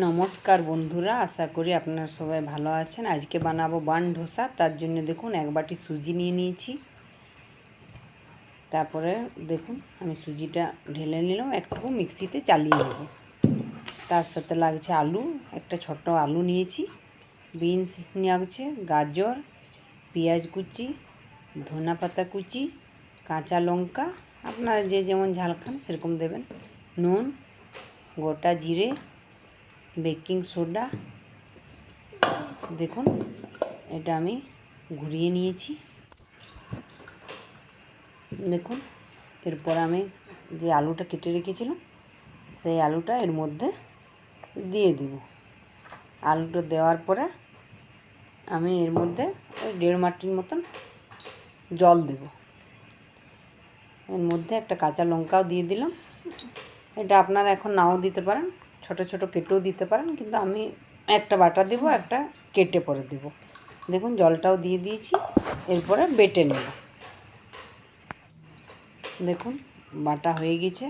নমস্কার বন্ধুরা, আশা করি আপনারা সবাই ভালো আছেন। আজকে বানাবো বান ধোসা। তার জন্য দেখুন এক বাটি সুজি নিয়ে নিয়েছি। তারপরে দেখুন আমি সুজিটা ঢেলে নিলাম, একটু মিক্সিতে চালিয়ে নেব। তার সাথে লাগছে আলু, একটা ছোট আলু নিয়েছি, বিনস লাগছে, গাজর, পেঁয়াজ কুচি, ধনা পাতা কুচি, কাঁচা লঙ্কা, আপনারা যে যেমন ঝাল খান সেরকম দেবেন, নুন, গোটা জিরে, বেকিং সোডা। দেখুন এটা আমি ঘুরিয়ে নিয়েছি। দেখুন এরপর আমি যে আলুটা কেটে রেখেছিলাম সেই আলুটা এর মধ্যে দিয়ে দিব। আলুটা দেওয়ার পরে আমি এর মধ্যে ওই 1.5 বাটির মতন জল দেব। এর মধ্যে একটা কাঁচা লঙ্কাও দিয়ে দিলাম। এটা আপনারা এখন নাও দিতে পারেন, ছোট ছোট কেটেও দিতে পারেন, কিন্তু আমি একটা বাটা দেব, একটা কেটে পরে দেব। দেখুন জলটাও দিয়ে দিয়েছি। এরপরে বেটে নেব। দেখুন বাটা হয়ে গেছে।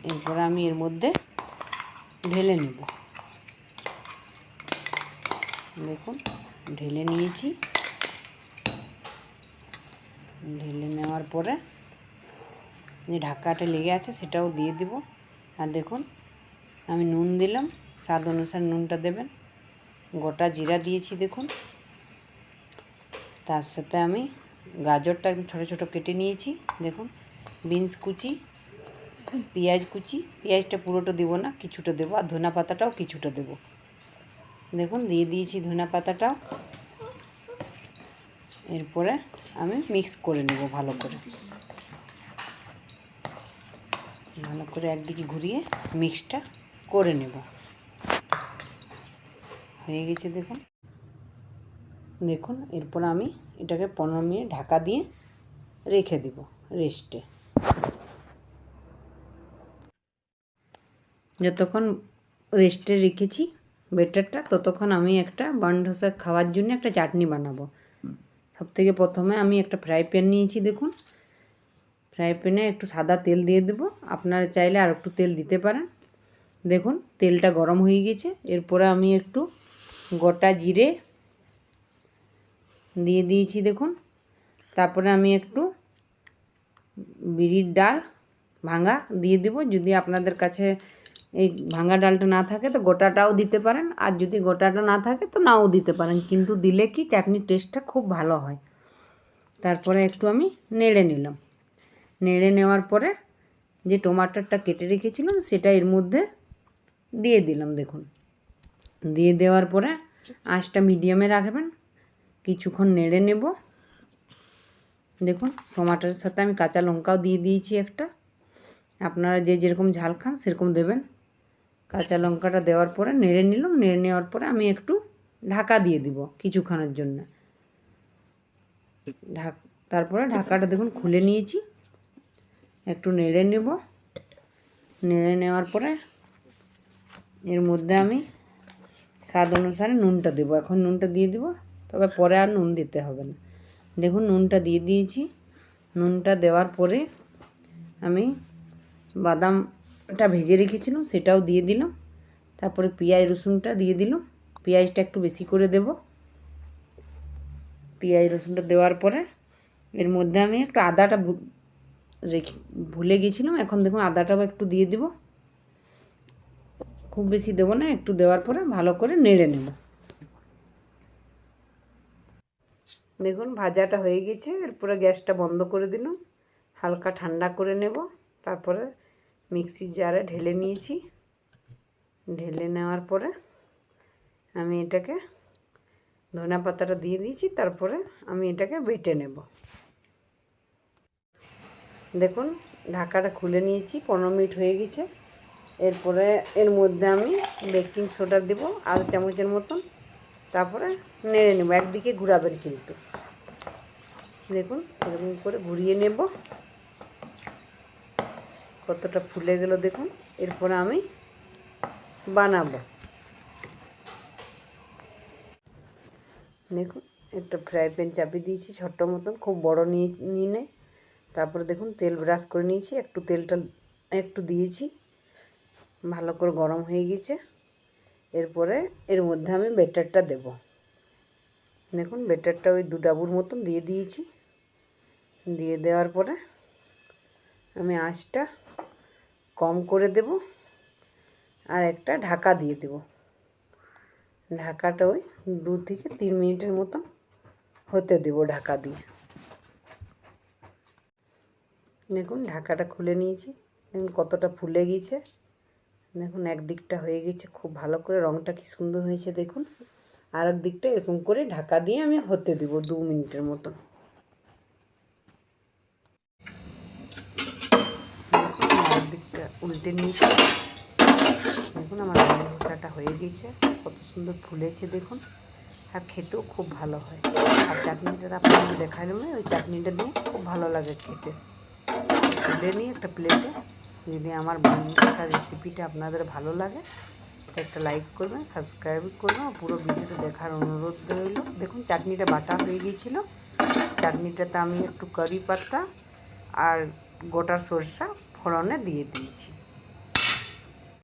এরপরে আমি এর মধ্যে ঢেলে নেব। দেখুন ঢেলে নিয়েছি। ঢেলে নেওয়ার পরে যে ঢাকাটা লেগে আছে সেটাও দিয়ে দিব। আর দেখুন আমি নুন দিলাম, স্বাদ অনুসারে নুনটা দেবেন। গোটা জিরা দিয়েছি দেখুন। তার সাথে আমি গাজরটা ছোটো ছোটো কেটে নিয়েছি। দেখুন বিনস কুচি, পেঁয়াজ কুচি, পেঁয়াজটা পুরোটা দেবো না, কিছুটা দেবো। আর ধনা পাতাটাও কিছুটা দেবো। দেখুন দিয়ে দিয়েছি ধনা পাতাটাও। এরপরে আমি মিক্স করে নেব ভালো করে। ভালো করে একদিকে ঘুরিয়ে মিক্সটা করে নেব। হয়ে গেছে দেখুন। দেখুন এরপর আমি এটাকে 15 মিনিট ঢাকা দিয়ে রেখে দেব রেস্টে। যতক্ষণ রেস্টে রেখেছি বেটারটা, ততক্ষণ আমি একটা বান ধোসা খাওয়ার জন্য একটা চাটনি বানাবো। সবথেকে প্রথমে আমি একটা ফ্রাই প্যান নিয়েছি। দেখুন ফ্রাই প্যানে একটু সাদা তেল দিয়ে দেবো। আপনারা চাইলে আর একটু তেল দিতে পারেন। দেখুন তেলটা গরম হয়ে গেছে। এরপরে আমি একটু গোটা জিরে দিয়ে দিয়েছি দেখুন। তারপরে আমি একটু বিরির ডাল ভাঙা দিয়ে দেবো। যদি আপনাদের কাছে এই ভাঙা ডালটা না থাকে তো গোটাটাও দিতে পারেন, আর যদি গোটাটা না থাকে তো নাও দিতে পারেন, কিন্তু দিলে কি চাটনির টেস্টটা খুব ভালো হয়। তারপরে একটু আমি নেড়ে নিলাম। নেড়ে নেওয়ার পরে যে টমাটোটা কেটে রেখেছিলাম সেটা এর মধ্যে দিয়ে দিলাম। দেখুন দিয়ে দেওয়ার পরে আঁচটা মিডিয়ামে রাখবেন, কিছুক্ষণ নেড়ে নেব। দেখুন টমাটোর সাথে আমি কাঁচা লঙ্কাও দিয়ে দিয়েছি একটা। আপনারা যে যেরকম ঝাল খান সেরকম দেবেন। কাঁচা লঙ্কাটা দেওয়ার পরে নেড়ে নিলাম। নেড়ে নেওয়ার পরে আমি একটু ঢাকা দিয়ে দিব কিছুক্ষণের জন্য। তারপরে ঢাকাটা দেখুন খুলে নিয়েছি। একটু নেড়ে নেব। নেড়ে নেওয়ার পরে এর মধ্যে আমি স্বাদ অনুসারে নুনটা দেবো। এখন নুনটা দিয়ে দিব, তবে পরে আর নুন দিতে হবে না। দেখুন নুনটা দিয়ে দিয়েছি। নুনটা দেওয়ার পরে আমি বাদামটা ভেজে রেখেছিলাম সেটাও দিয়ে দিলাম। তারপরে পেঁয়াজ রসুনটা দিয়ে দিলাম। পেঁয়াজটা একটু বেশি করে দেব। পেঁয়াজ রসুনটা দেওয়ার পরে এর মধ্যে আমি একটু আদাটা ভুলে গেছিলাম। এখন দেখুন আদাটাও একটু দিয়ে দিব, খুব বেশি দেবো না, একটু দেওয়ার পরে ভালো করে নেড়ে নেব। দেখুন ভাজাটা হয়ে গেছে। এরপরে গ্যাসটা বন্ধ করে দিলাম, হালকা ঠান্ডা করে নেব। তারপরে মিক্সি জারে ঢেলে নিয়েছি। ঢেলে নেওয়ার পরে আমি এটাকে ধনে পাতাটা দিয়ে দিয়েছি। তারপরে আমি এটাকে বেটে নেব। দেখুন ঢাকাটা খুলে নিয়েছি, 15 মিনিট হয়ে গেছে। এরপরে এর মধ্যে আমি বেকিং সোডা দেব 1/2 চামচের মতন। তারপরে নেড়ে নেব, একদিকে ঘোরাবেন কিন্তু। দেখুন এরকম করে ঘুরিয়ে নেব। কতটা ফুলে গেল দেখুন। এরপরে আমি বানাবো। দেখুন একটা ফ্রাই প্যান চাপিয়ে দিয়েছি ছোট্ট মতন, খুব বড় নিয়ে নেই। তারপরে দেখুন তেল ব্রাশ করে নিয়েছি, একটু তেলটা একটু দিয়েছি। ভালো করে গরম হয়ে গেছে। এরপরে এর মধ্যে আমি বেটারটা দেব। দেখুন বেটারটা ওই 2 ডাবুর মতন দিয়ে দিয়েছি। দিয়ে দেওয়ার পরে আমি আঁচটা কম করে দেব আর একটা ঢাকা দিয়ে দেব। ঢাকাটা ওই 2 থেকে 3 মিনিটের মতন হতে দেব ঢাকা দিয়ে। দেখুন ঢাকাটা খুলে নিয়েছি, দেখুন কতটা ফুলে গিয়েছে। দেখুন একদিকটা হয়ে গেছে খুব ভালো করে, রঙটা কি সুন্দর হয়েছে দেখুন। আর এক দিকটা এরকম করে ঢাকা দিয়ে আমি হতে দেব 2 মিনিটের মতন। আর দিকটা উল্টে নিয়েছি। দেখুন আমার আলু ভর্তাটা হয়ে গেছে, কত সুন্দর ফুলেছে দেখুন, আর খেতেও খুব ভালো হয়। আর চাটনিটা আপনাদের দেখালাম না, ওই চাটনিটা দিয়ে খুব ভালো লাগে খেতে। তুলে নিয়ে একটা প্লেটে, যদি আমার বানানোর রেসিপিটা আপনাদের ভালো লাগে তো একটা লাইক করবেন, সাবস্ক্রাইব করবেন, পুরো ভিডিওটা দেখার অনুরোধ রইল। দেখুন চাটনিটা বাটা হয়ে গিয়েছিল। চাটনিটাতে আমি একটু কারি পাতা আর গোটা সরষা ফোড়নে দিয়ে দিয়েছি।